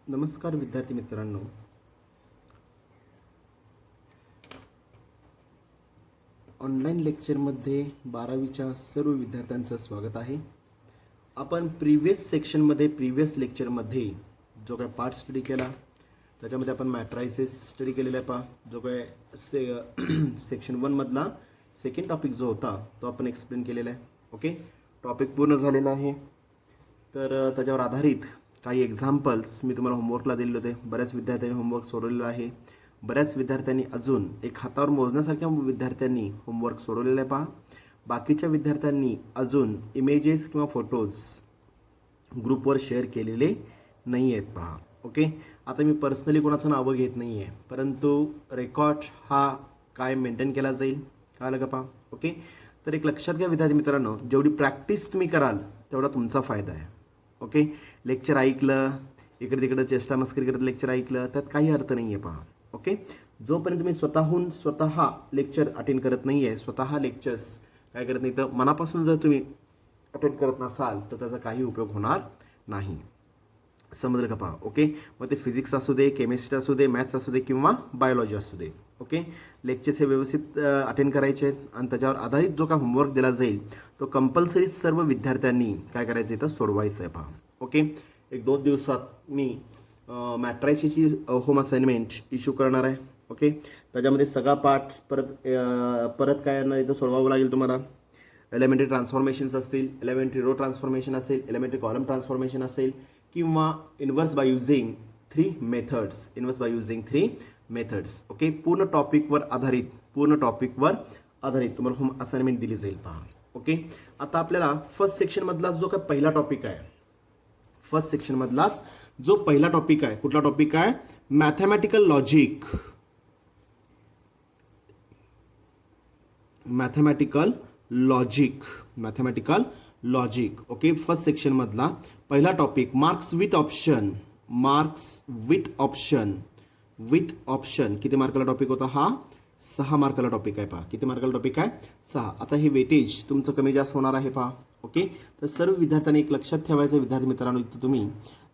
नमस्कार विद्यार्थी मित्रांनो. ऑनलाईन लेक्चरमध्ये 12वीच्या सर्व विद्यार्थ्यांचं स्वागत आहे. आपण प्रिव्हियस लेक्चरमध्ये जो काय पार्ट स्टडी केला त्याच्यामध्ये आपण मॅट्रायसिस स्टडी केलेला आहे. जो काय सेक्शन 1 मधला सेकंड टॉपिक जो होता तो आपण एक्सप्लेन केलेला आहे. ओके, टॉपिक पूर्ण झालेला आहे. तर त्याच्यावर आधारित काही एक्झाम्पल्स मी तुम्हाला होमवर्कला दिलेले होते. बऱ्याच विद्यार्थ्यांनी होमवर्क सोडवलेलं आहे. बऱ्याच विद्यार्थ्यांनी अजून एक हातावर मोजण्यासारख्या विद्यार्थ्यांनी होमवर्क सोडवलेलं आहे. पहा, बाकीच्या विद्यार्थ्यांनी अजून इमेजेस किंवा फोटोज ग्रुपवर शेअर केलेले नाही आहेत. पहा, ओके. आता मी पर्सनली कोणाचं नावं घेत नाही आहे, परंतु रेकॉर्ड हा काय मेंटेन केला जाईल, कळलं का? पहा, ओके. तर एक लक्षात घ्या विद्यार्थी मित्रांनो, जेवढी प्रॅक्टिस तुम्ही कराल तेवढा तुमचा फायदा आहे. ओके, लेक्चर ऐकलं, इकडे तिकडे चेष्टा मस्करी करत लेक्चर ऐकलं त्यात काही अर्थ नाही आहे. पहा, ओके. जोपर्यंत तुम्ही स्वतः लेक्चर अटेंड करत नाही आहे, स्वतः लेक्चर्स काय करत नाही, तर मनापासून जर तुम्ही अटेंड करत नसाल तर त्याचा काही उपयोग होणार नाही. समजलं का? पहा, ओके. मग ते फिजिक्स असू दे, केमिस्ट्री असू दे, मॅथ्स असू दे किंवा बायोलॉजी असू दे. ओके, लेक्चर्स हे व्यवस्थित अटेंड करायचे आहेत आणि त्याच्यावर आधारित जो काय होमवर्क दिला जाईल तो कंपल्सरी सर्व विद्यार्थ्यांनी काय करायचं तर सोडवायचं आहे. पहा, ओके. 1-2 दिवसात मी मॅट्रायसिसची होम असाइनमेंट इश्यू करणार आहे. ओके, त्याच्यामध्ये सगळा पाठ परत काय येणार इथं सोडवावं लागेल तुम्हाला. एलिमेंटरी ट्रान्सफॉर्मेशन्स असतील, एलिमेंटरी रो ट्रान्सफॉर्मेशन असेल, एलिमेंटरी कॉलम ट्रान्सफॉर्मेशन असेल किंवा inverse by using 3 methods. Okay, पूर्ण टॉपिकवर आधारित तुम्हाला होम असाइनमेंट दिली जाईल. पहा, ओके. आता आपल्याला फर्स्ट सेक्शन मधलाच जो काय पहिला टॉपिक आहे, कुठला टॉपिक आहे? Mathematical logic. Okay, first section मधला पहिला टॉपिक मार्क्स विथ ऑप्शन. किती मार्काला टॉपिक होता हा? 6 मार्काला टॉपिक आहे. पहा, किती मार्काला टॉपिक आहे? 6. आता हे वेटेज तुमचं कमी जास्त होणार आहे. पहा, ओके. तर सर्व विद्यार्थ्यांनी एक लक्षात ठेवायचं विद्यार्थी मित्रांनो, इथं तुम्ही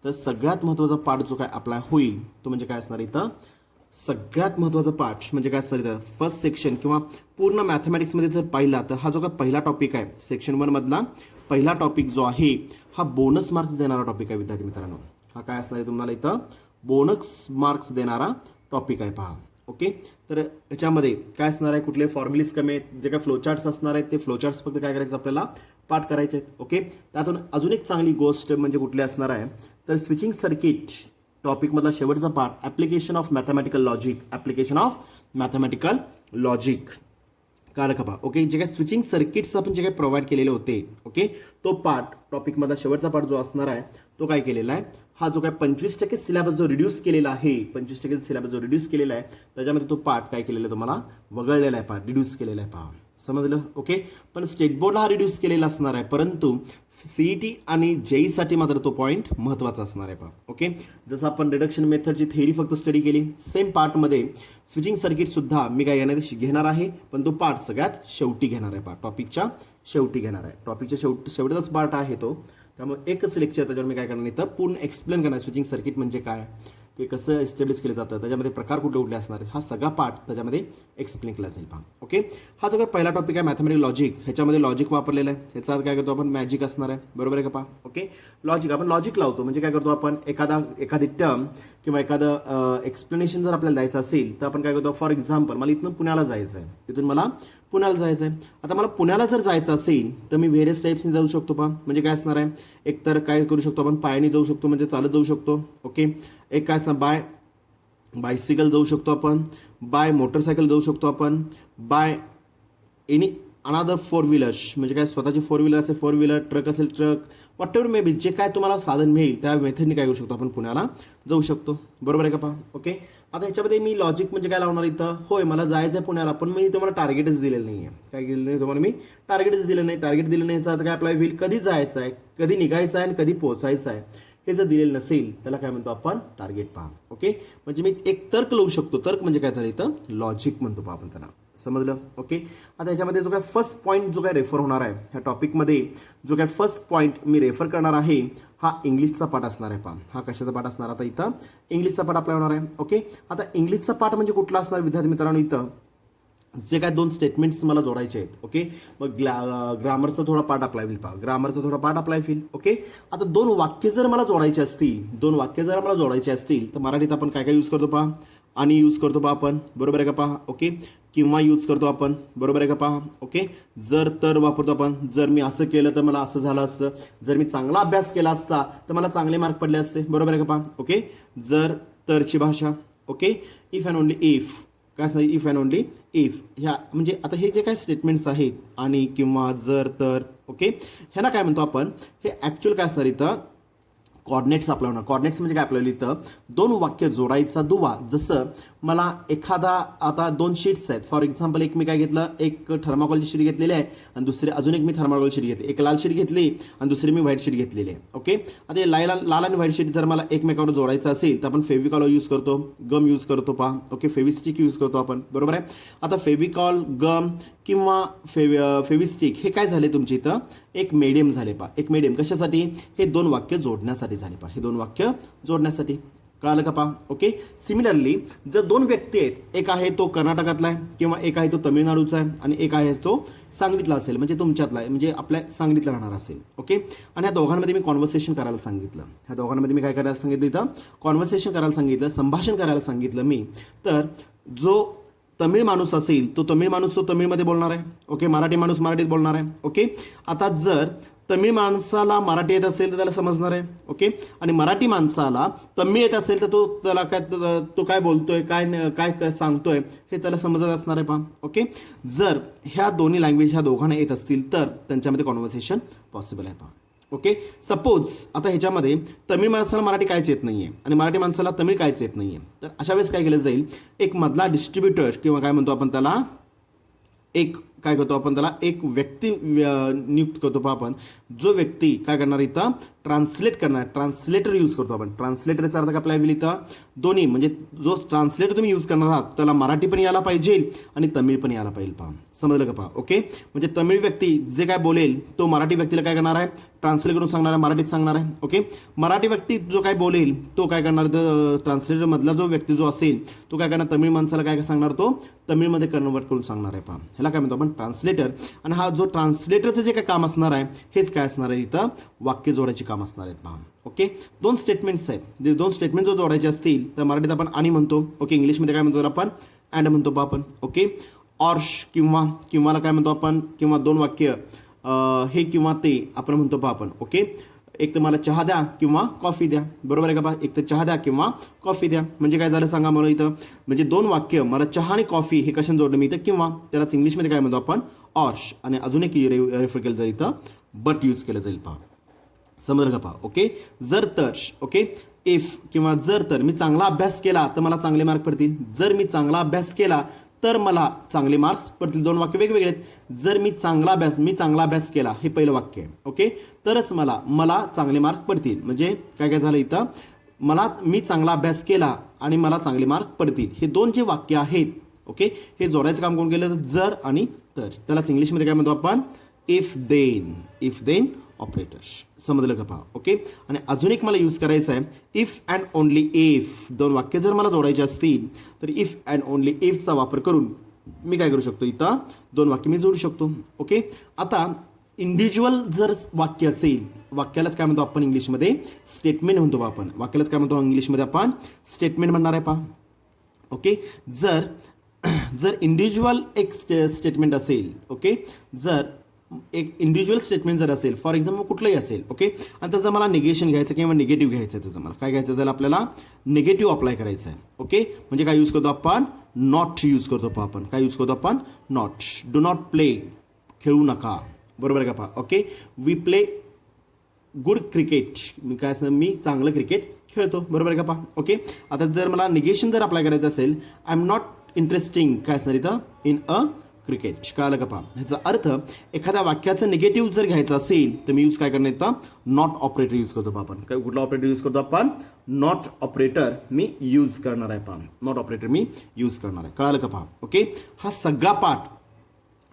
तर सगळ्यात महत्त्वाचा पार्ट जो काय अप्लाय होईल तो म्हणजे काय असणार इथं? सगळ्यात महत्त्वाचा पार्ट म्हणजे काय असणार इथं? फर्स्ट सेक्शन किंवा पूर्ण मॅथमॅटिक्समध्ये जर पाहिला तर हा जो काय पहिला टॉपिक आहे सेक्शन 1 मधला पहिला टॉपिक जो आहे हा बोनस मार्क्स देणारा टॉपिक आहे विद्यार्थी मित्रांनो. हा काय असणार आहे तुम्हाला इथं? बोनस मार्क्स देणारा टॉपिक आहे. पहा, ओके. तर याच्यामध्ये काय असणार आहे? कुठले फॉर्म्युलीज कमी आहेत, जे काय फ्लोचार्ट्स असणार आहेत ते फ्लोचार्ट्स फक्त काय करायचं आपल्याला पाठ करायचे आहेत. ओके, त्यातून अजून एक चांगली गोष्ट म्हणजे कुठली असणार आहे तर स्विचिंग सर्किट टॉपिकमधला शेवटचा part application of mathematical logic. कळलं का? पहा, ओके. जे काय स्विचिंग सर्किट्स आपण जे काही प्रोव्हाइड केलेले होते, ओके, तो पार्ट टॉपिकमधला शेवटचा पार्ट जो असणार आहे तो काय केलेला आहे? हा जो काय 25% सिलेबस जो रिड्यूस केलेला आहे, 25% सिलेबस जो रिड्यूस केलेला आहे त्याच्यामध्ये तो पार्ट काय केलेला आहे तुम्हाला वगळलेला आहे. पार्ट रिड्यूस केलेला आहे. पहा, समजलं? ओके. पण स्टेट बोर्डला हा रिड्यूस केलेला असणार आहे, परंतु सीईटी आणि जेईसाठी मात्र तो पॉईंट महत्त्वाचा असणार आहे. पहा, ओके. जसं आपण रिडक्शन मेथडची थेअरी फक्त स्टडी केली, सेम पार्टमध्ये स्विचिंग सर्किट सुद्धा मी काय घेणार आहे, पण तो पार्ट सगळ्यात शेवटी घेणार आहे. पहा, टॉपिकच्या शेवटचाच पार्ट आहे तो. त्यामुळे एकच लेक्चर त्याच्यावर मी काय करणार नाही तर पूर्ण एक्सप्लेन करणार. स्विचिंग सर्किट म्हणजे काय, ते कसं एस्टॅब्लिश केलं जातं, त्याच्यामध्ये प्रकार कुठले असणार आहेत, हा सगळा पार्ट त्याच्यामध्ये एक्सप्लेन केला जाईल. पहा, ओके. हा जो काय पहिला टॉपिक आहे मॅथमॅटिकल लॉजिक, ह्याच्यामध्ये लॉजिक वापरलेलं आहे. ह्याचा काय करतो आपण? मॅजिक असणार आहे. बरोबर आहे का? पहा, ओके. आपण लॉजिक लावतो म्हणजे काय करतो आपण? एखादी टर्म किंवा एखादं एक्सप्लेनेशन जर आपल्याला द्यायचं असेल तर आपण काय करतो? फॉर एक्झाम्पल मला इथून पुण्याला जायचं आहे. आता मला पुण्याला जर जायचं असेल तर मी व्हेरियस टाईप्सनी जाऊ शकतो. पहा, म्हणजे काय असणार आहे? एक तर काय करू शकतो आपण? पायाने जाऊ शकतो, म्हणजे चालत जाऊ शकतो. ओके. एक काय असणार? बायसिकल जाऊ शकतो आपण, बाय मोटरसायकल जाऊ शकतो आपण, बाय एनी अनादर 4 व्हीलर्स म्हणजे काय स्वतःची 4 व्हीलर असेल 4 व्हीलर, ट्रक असेल truck, what ever may be, जे काय तुम्हाला साधन मिळेल त्या मेथडने काय करू शकतो आपण? पुण्याला जाऊ शकतो. बरोबर आहे का? पहा, ओके. आता ह्याच्यामध्ये मी लॉजिक म्हणजे काय लावणार इथं? होय, मला जायचं आहे पुण्याला, पण मी तुम्हाला टार्गेटच दिलेलं नाही आहे. काय केलेलं नाही तुम्हाला? मी टार्गेट दिलं नाही याचा अर्थ काय अप्लाय होईल? कधी जायचं आहे, कधी निघायचं आहे आणि कधी पोहोचायचं आहे हे जर दिलेलं नसेल त्याला काय म्हणतो आपण? टार्गेट. पहा, ओके. म्हणजे मी एक तर्क लावू शकतो. तर्क म्हणजे काय झालं इथं? लॉजिक म्हणतो. पहा आपण त्याला. समजलं? ओके. आता याच्यामध्ये जो काय फर्स्ट पॉईंट जो काय रेफर होणार आहे ह्या टॉपिकमध्ये, जो काय फर्स्ट पॉईंट मी रेफर करणार आहे हा इंग्लिशचा पाठ असणार आहे. पहा, हा कशाचा पाठ असणार? आता इथं इंग्लिशचा पाठ आपला होणार आहे. ओके. आता इंग्लिशचा पाठ म्हणजे कुठला असणार विद्यार्थी मित्रांनो? इथं जे काय 2 स्टेटमेंट्स मला जोडायचे आहेत. ओके. मग ग्रामरचा थोडा पार्ट अप्लाय होईल. पहा, ग्रामरचा थोडा पार्ट अप्लाय होईल. ओके. आता 2 वाक्य जर मला जोडायचे असतील, 2 वाक्य जर मला जोडायचे असतील तर मराठीत आपण काय काय यूज करतो? पहा, आणि यूज करतो पहा आपण, बरोबर आहे का? पहा. ओके. किंवा यूज करतो आपण, बरोबर आहे का? पहा. ओके. जर तर वापरतो आपण. जर मी असं केलं तर मला असं झालं असतं. जर मी चांगला अभ्यास केला असता तर मला चांगले मार्क पडले असते, बरोबर आहे का? पहा. ओके. जर तरची भाषा. Okay. If and only if. काय असं? If and only if. ह्या म्हणजे आता हे जे काय स्टेटमेंट्स आहेत, आणि किंवा जर तर, ओके, ह्याला काय म्हणतो आपण? हे ॲक्च्युअल काय असणार इथं? कॉर्डिनेट्स अप्लाय होणार. कॉर्डिनेट्स म्हणजे काय आपल्याला इथं 2 वाक्य जोडायचा दुवा. जसं मला एखादा आता 2 शीट्स आहेत. फॉर एक्झाम्पल एक मी काय घेतलं, एक थर्माकोलची शीट घेतलेली आहे आणि दुसरी अजून एक मी थर्माकोल शीट घेतली. एक लाल शीट घेतली आणि दुसरी मी व्हाईट शीट घेतलेली आहे. ओके. आता हे लाल आणि व्हाईट शीट जर मला एकमेकावर जोडायचं असेल तर आपण फेविकॉल यूज करतो, गम यूज करतो. पहा. ओके. फेविस्टिक यूज करतो आपण, बरोबर आहे. आता फेविकॉल, गम किंवा फेविस्टिक हे काय झाले तुमच्या इथं? एक मीडियम झाले. पहा, एक मीडियम कशासाठी? हे 2 वाक्य जोडण्यासाठी झाले. पहा, हे 2 वाक्य जोडण्यासाठी. कळालं का? पहा. ओके. सिमिलरली जर 2 व्यक्ती आहेत, एक आहे तो कर्नाटकातला आहे किंवा एक आहे तो तमिळनाडूचा आहे आणि एक आहे तो सांगलीतला असेल, म्हणजे तुमच्यातला आहे, म्हणजे आपल्या सांगलीतला राहणार असेल. ओके. आणि ह्या दोघांमध्ये मी कॉन्व्हर्सेशन करायला सांगितलं. ह्या दोघांमध्ये मी काय करायला सांगितलं? इथं कॉन्व्हर्सेशन करायला सांगितलं, संभाषण करायला सांगितलं मी. तर जो तमिळ माणूस असेल तो तमिळ माणूस तो तमिळमध्ये बोलणार आहे. ओके. मराठी माणूस मराठीत बोलणार आहे. ओके. आता जर तमिळ माणसाला मराठी येत असेल तर त्याला समजणार आहे. ओके. आणि मराठी माणसाला तमिळ येत असेल तर त्याला तो काय बोलतोय, काय सांगतोय हे त्याला समजत असणार आहे. पहा. ओके. जर ह्या दोन्ही लँग्वेज ह्या दोघांना येत असतील तर त्यांच्यामध्ये कॉन्व्हर्सेशन पॉसिबल आहे. पहा. ओके. सपोज आता ह्याच्यामध्ये तमिळ माणसाला मराठी कायच येत नाही आहे आणि मराठी माणसाला तमिळ कायच येत नाही आहे, तर अशा वेळेस काय केलं जाईल? एक मधला डिस्ट्रीब्युटर किंवा काय म्हणतो आपण त्याला, एक काय करतो आपण त्याला, एक व्यक्ती नियुक्त करतो. पहा, आपण जो व्यक्ती काय करणार इथं? ट्रान्सलेट करणार. ट्रान्सलेटर यूज करतो आपण. ट्रान्सलेटरचा अर्थ काय होईल इथं? दोन्ही, म्हणजे जो ट्रान्सलेटर तुम्ही यूज करणार आहात त्याला मराठी पण यायला पाहिजे आणि तमिळ पण यायला पाहिजे. पहा, समजलं का? पहा. ओके. म्हणजे तमिळ व्यक्ती जे काय बोलेल तो मराठी व्यक्तीला काय करणार आहे? ट्रान्सलेट करून सांगणार आहे, मराठीत सांगणार आहे. ओके. मराठी व्यक्ती जो काय बोलेल तो काय करणार? ट्रान्सलेटर मधला जो व्यक्ती जो असेल तो काय करणार? तमिळ माणसाला काय सांगणार? तो तमिळमध्ये कन्वर्ट करून सांगणार आहे. पहा, ह्याला काय म्हणतो आपण? ट्रान्सलेटर. आणि हा जो ट्रान्सलेटरचं जे काय काम असणार आहे हेच काय असणार आहे? इथं वाक्य जोडायची काम असणार आहेत. पहा. ओके. 2 स्टेटमेंट्स आहेत. जे 2 स्टेटमेंट जो जोडायचे असतील तर मराठीत आपण आणि म्हणतो. ओके. इंग्लिशमध्ये काय म्हणतो आपण? अँड म्हणतो. पहा आपण. ओके. ऑर्श किंवाला काय म्हणतो आपण? किंवा 2 वाक्य हे किंवा ते आपण म्हणतो. पहा आपण. ओके. एक तर मला चहा द्या किंवा कॉफी द्या, बरोबर आहे का? पहा, एक तर चहा द्या किंवा कॉफी द्या म्हणजे काय झालं सांगा मला इथं? म्हणजे 2 वाक्य, मला चहा आणि कॉफी हे कशाने जोडलं मी इथं? किंवा. त्यालाच इंग्लिशमध्ये काय म्हणतो आपण? ऑर्श. आणि अजून एक रेफर केलं जाईल इथं बट यूज केलं जाईल. पहा, समजलं का? पहा. ओके. जर तर. ओके. इफ किंवा जर तर मी चांगला अभ्यास केला तर मला चांगले मार्क पडतील. जर मी चांगला अभ्यास केला तर मला चांगले मार्क्स पडतील. 2 वाक्य वेगवेगळे आहेत. जर मी चांगला अभ्यास केला हे पहिलं वाक्य आहे. ओके. तरच मला चांगले मार्क पडतील. म्हणजे काय काय झालं इथं? मी चांगला अभ्यास केला आणि मला चांगले मार्क पडतील. हे 2 जे वाक्य आहेत, ओके, हे जोडायचं काम कोण केलं? तर जर आणि तर. त्यालाच इंग्लिशमध्ये काय म्हणतो आपण? If then operator. समजलं का? पहा. ओके. आणि अजून एक मला यूज करायचं आहे इफ अँड ओनली इफ. 2 वाक्य जर मला जोडायचे असतील तर इफ अँड ओनली इफचा वापर करून मी काय करू शकतो? इथं 2 वाक्य मी जोडू शकतो. ओके. आता इंडिव्हिज्युअल जर वाक्य असेल, वाक्यालाच काय म्हणतो आपण इंग्लिशमध्ये? स्टेटमेंट म्हणतो. आपण वाक्यालाच काय म्हणतो इंग्लिशमध्ये? आपण स्टेटमेंट म्हणणार आहे. पहा. ओके. जर इंडिव्हिज्युअल एक स्टेटमेंट असेल, ओके, जर एक इंडिव्हिज्युअल स्टेटमेंट जर असेल, फॉर एक्झाम्पल कुठलंही असेल, ओके, आणि त्याचं मला निगेशन घ्यायचं किंवा निगेटिव्ह घ्यायचं आहे, त्याचं मला काय घ्यायचं? त्याला आपल्याला निगेटिव्ह अप्लाय करायचं आहे. ओके. म्हणजे काय यूज करतो आपण? नॉट यूज करतो. पहा आपण काय यूज करतो? आपण नॉट. Do not play. खेळू नका, बरोबर आहे का? पहा. Okay. We play good cricket. मी चांगलं क्रिकेट खेळतो, बरोबर आहे का? पहा. ओके. आता जर मला निगेशन जर अप्लाय करायचं असेल, आय एम नॉट इंटरेस्टिंग काय असणार इथं? In a cricket. कळालं का पहा. ह्याचा अर्थ एखाद्या वाक्याचं निगेटिव्ह जर घ्यायचं असेल तर मी यूज काय करणार येतं, नॉट ऑपरेटर यूज करतो पहा आपण. काय कुठला ऑपरेटर यूज करतो आपण, नॉट ऑपरेटर मी यूज करणार आहे पहा. नॉट ऑपरेटर मी यूज करणार आहे. कळालं का पहा. ओके. हा सगळा पाठ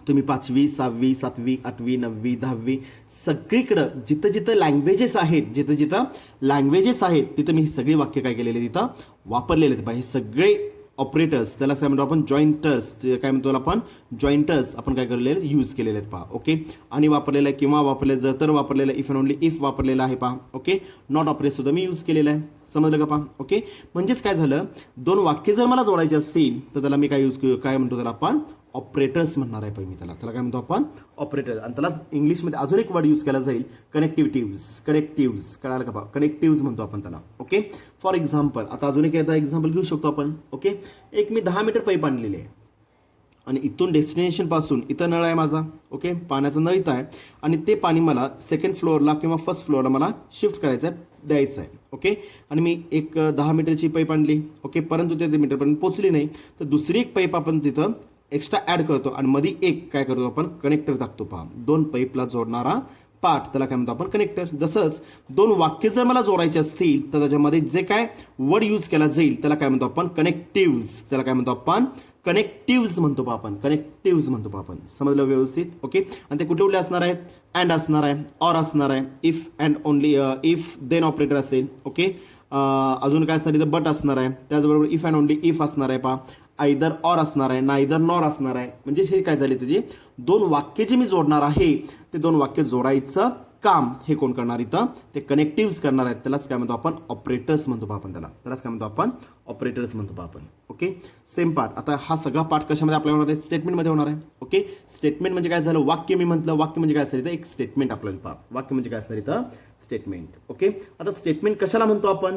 तुम्ही 5वी 6वी 7वी 8वी 9वी 10वी सगळीकडं जिथं जिथं लँग्वेजेस आहेत, जिथं जिथं लँग्वेजेस आहेत तिथं मी सगळी वाक्य काय केलेले तिथं वापरलेले आहेत. हे सगळे ऑपरेटर्स त्याला काय म्हणतो आपण, जॉईंटर्स. काय म्हणतो आपण, जॉईंटर्स आपण काय केलेले आहेत, यूज केलेले आहेत पहा. ओके. आणि वापरलेलं आहे, किंवा वापरलेलं, जर तर वापरलेलं आहे, इफ अँड ओनली इफ वापरलेलं आहे पहा. ओके. नॉट ऑपरेटर सुद्धा मी यूज केलेलं आहे. समजलं का पहा. ओके. म्हणजेच काय झालं, दोन वाक्य जर मला जोडायचे असतील तर त्याला मी काय काय म्हणतो, त्याला आपण ऑपरेटर्स म्हणणार आहे मी. त्याला काय म्हणतो आपण, ऑपरेटर. आणि त्याला इंग्लिशमध्ये अजून एक वर्ड यूज केला जाईल, कनेक्टिव्ज. कळालं का पहा. कनेक्टिव्ज म्हणतो आपण त्याला. ओके. फॉर एक्झाम्पल, आता अजून एक एक्झाम्पल घेऊ शकतो आपण. ओके. एक मी 10 मीटर पाईप आणलेले आहे आणि इथून डेस्टिनेशन पासून इथं नळ आहे माझा. ओके. पाण्याचा नळ इथं आहे आणि ते पाणी मला सेकंड फ्लोअरला किंवा फर्स्ट फ्लोअरला मला शिफ्ट करायचं आहे, द्यायचं आहे. ओके. आणि मी एक 10 मीटरची पाईप आणली. ओके. परंतु ते मीटरपर्यंत पोहोचली नाही, तर दुसरी एक पाईप आपण तिथं एक्स्ट्रा ॲड करतो आणि मध्ये एक काय करतो आपण, कनेक्टर टाकतो पहा. दोन पाईपला जोडणारा पार्ट, त्याला काय म्हणतो आपण, कनेक्टर. जसंच दोन वाक्य जर मला जोडायचे असतील तर त्याच्यामध्ये जे काय वर्ड यूज केला जाईल त्याला काय म्हणतो आपण, कनेक्टिव्ज. त्याला काय म्हणतो आपण, कनेक्टिव्ज म्हणतो पहा आपण. कनेक्टिव्ज म्हणतो पहा आपण. समजलं व्यवस्थित. ओके. आणि ते कुठे कुठले असणार आहेत, अँड असणार आहे, ऑर असणार आहे, if and only, if then operator असेल. ओके. अजून काय असणार इथं, बट असणार आहे. त्याचबरोबर इफ अँड ओनली इफ असणार आहे पहा. आयदर ऑर असणार आहे, नायदर नॉर असणार आहे. म्हणजे हे काय झाले, त्याचे दोन वाक्य जे मी जोडणार आहे ते दोन वाक्य जोडायचं काम हे कोण करणार इथं, ते कनेक्टिव्स करणार आहेत. त्यालाच काय म्हणतो आपण, ऑपरेटर्स म्हणतो आपण. त्यालाच काय म्हणतो आपण, ऑपरेटर्स म्हणतो आपण. ओके. Same part. आता हा सगळा पार्ट कशामध्ये आपल्याला होणार आहे, स्टेटमेंटमध्ये होणार आहे. ओके. स्टेटमेंट म्हणजे काय झालं, वाक्य मी म्हटलं. वाक्य म्हणजे काय असतं इथं, एक स्टेटमेंट आपल्याला पहा. वाक्य म्हणजे काय असणार इथं, स्टेटमेंट. ओके. आता स्टेटमेंट कशाला म्हणतो आपण,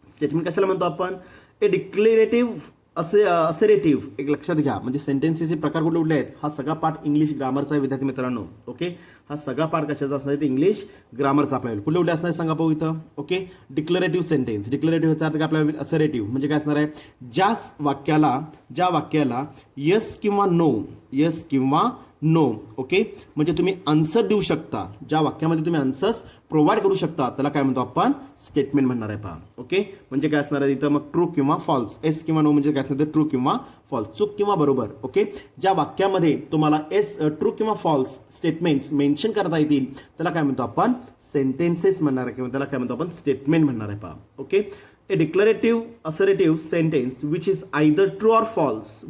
स्टेटमेंट कशाला म्हणतो आपण, ए डिक्लेरेटिव्ह असरेटिव्ह. एक लक्षात घ्या, म्हणजे सेंटेन्सेसचे प्रकार कुठले कुठले आहेत. हा सगळा पाठ इंग्लिश ग्रामरचा आहे विद्यार्थी मित्रांनो. ओके. हा सगळा पाठ कशाचा असणार आहे, इंग्लिश ग्रामरचा आपल्याला. कुठले कुठले असणार सांगा पाहू इथं. ओके. Declarative sentence. डिक्लेरेटिव्हचा अर्थ काय आपल्याला, असरेटिव्ह म्हणजे काय असणार आहे, ज्या वाक्याला येस किंवा नो. ओके. म्हणजे तुम्ही आन्सर देऊ शकता, ज्या वाक्यामध्ये तुम्ही आन्सर्स प्रोव्हाइड करू शकता त्याला काय म्हणतो आपण, स्टेटमेंट म्हणणार आहे पहा. ओके. म्हणजे काय असणार आहे इथं मग, ट्रू किंवा फॉल्स. येस किंवा नो म्हणजे काय असणार, ट्रू किंवा फॉल्स, चूक किंवा बरोबर. ओके. ज्या वाक्यामध्ये तुम्हाला ट्रू किंवा फॉल्स स्टेटमेंट्स मेन्शन करता येतील त्याला काय म्हणतो आपण, सेंटेन्सेस म्हणणार आहे, किंवा त्याला काय म्हणतो आपण, स्टेटमेंट म्हणणार आहे पहा. Okay. A declarative assertive sentence which is either true or false.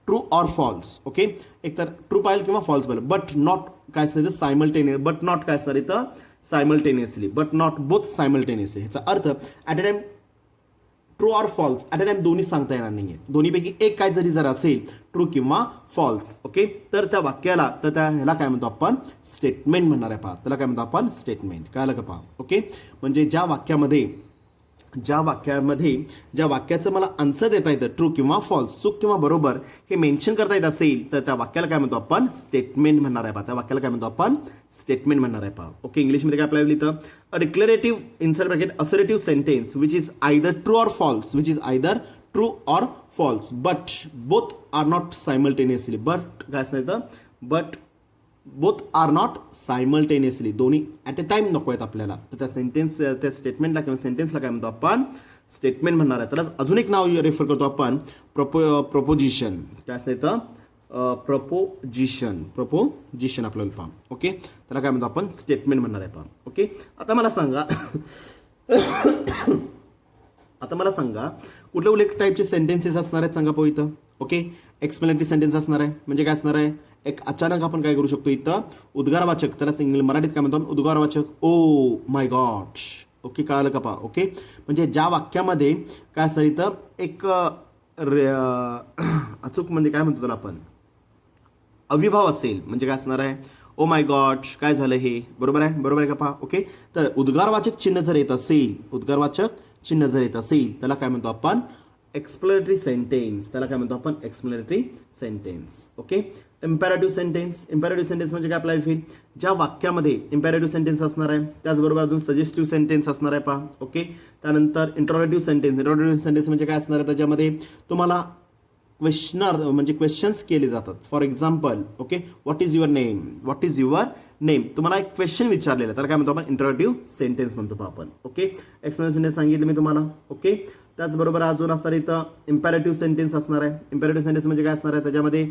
True or false. Okay. एक तर ट्रू पाहिजे किंवा फॉल्स पाहिजे. बट नॉट काय असतं सायमल्टेनियस. बट नॉट काय असणार इथं, simultaneously. But not both simultaneously. ह्याचा अर्थ at a time true or false, at a time दोन्ही सांगता येणार नाहीये. दोन्हीपैकी एक काय जर असेल, ट्रू किंवा फॉल्स. ओके. तर त्या वाक्याला, तर त्या ह्याला काय म्हणतो आपण, स्टेटमेंट म्हणणार आहे पहा. त्याला काय म्हणतो आपण, स्टेटमेंट. कळलं का पहा. ओके. म्हणजे ज्या वाक्याचं मला आन्सर देता येतं, ट्रू किंवा फॉल्स, चूक किंवा बरोबर हे मेन्शन करता येत असेल तर त्या वाक्याला काय म्हणतो आपण, स्टेटमेंट म्हणणार आहे पहा. त्या वाक्याला काय म्हणतो आपण, स्टेटमेंट म्हणणार आहे पहा. ओके. इंग्लिशमध्ये काय आपल्याला लिहितं, a declarative inside bracket assertive sentence which is either true or false, but both are not simultaneously. But काय असणार इथं, but both are not simultaneously. दोन्ही ॲट अ टाइम नको आहेत आपल्याला. तर त्या स्टेटमेंटला किंवा सेंटेन्सला काय म्हणतो आपण, स्टेटमेंट म्हणणार आहे. त्याला अजून एक नाव रेफर करतो आपण, प्रपोजिशन. काय असतं इथं, प्रपोजिशन आपल्याला पहा. ओके. त्याला काय म्हणतो आपण, स्टेटमेंट म्हणणार आहे पहा. ओके. आता मला सांगा कुठले कुठले टाईपचे सेंटेन्सेस असणार आहेत सांगा पाहू इथं. ओके. एक्सप्लेनेटरी सेंटेन्स असणार आहे. म्हणजे काय असणार आहे, एक अचानक आपण काय करू शकतो इथं, उद्गारवाचक. त्याला मराठीत काय म्हणतो, उद्गारवाचक. Oh my God. ओके. कळालं का पहा. ओके. म्हणजे ज्या वाक्यामध्ये काय असतं इथं, एक अचूक म्हणजे काय म्हणतो त्याला आपण, अविभाव असेल. म्हणजे काय असणार आहे, ओ माय गॉड काय झालं हे, बरोबर आहे का पहा. ओके. तर उद्गारवाचक चिन्ह जर येत असेल, त्याला काय म्हणतो आपण, एक्सप्लेनेटरी सेंटेन्स. त्याला काय म्हणतो आपण, एक्सप्लेनेटरी सेंटेन्स. ओके. इम्पॅरेटिव्ह सेंटेन्स म्हणजे काय आपल्याला फील, ज्या वाक्यामध्ये इम्पॅरेटिव्ह सेंटेन्स असणार आहे, त्याचबरोबर अजून सजेस्टिव्ह सेंटेन्स असणार आहे पहा. ओके. त्यानंतर इंट्रोगेटिव्ह सेंटेन्स म्हणजे काय असणार आहे, त्याच्यामध्ये तुम्हाला क्वेश्चनर म्हणजे क्वेश्चन्स केले जातात. For example okay, what is your name, what is your name, तुम्हाला एक क्वेश्चन विचारलेलं आहे, तर काय म्हणतो आपण इंटरोगेटिव्ह सेंटेन्स म्हणतो पहा आपण. ओके, एक्सप्लेनेशन सेंटेन्स सांगितलं मी तुम्हाला. ओके, त्याचबरोबर अजून असणार इथं इम्पॅरेटिव्ह सेंटेन्स असणार आहे. इम्पॅरेटिव्ह सेंटेन्स म्हणजे काय असणार आहे, त्याच्यामध्ये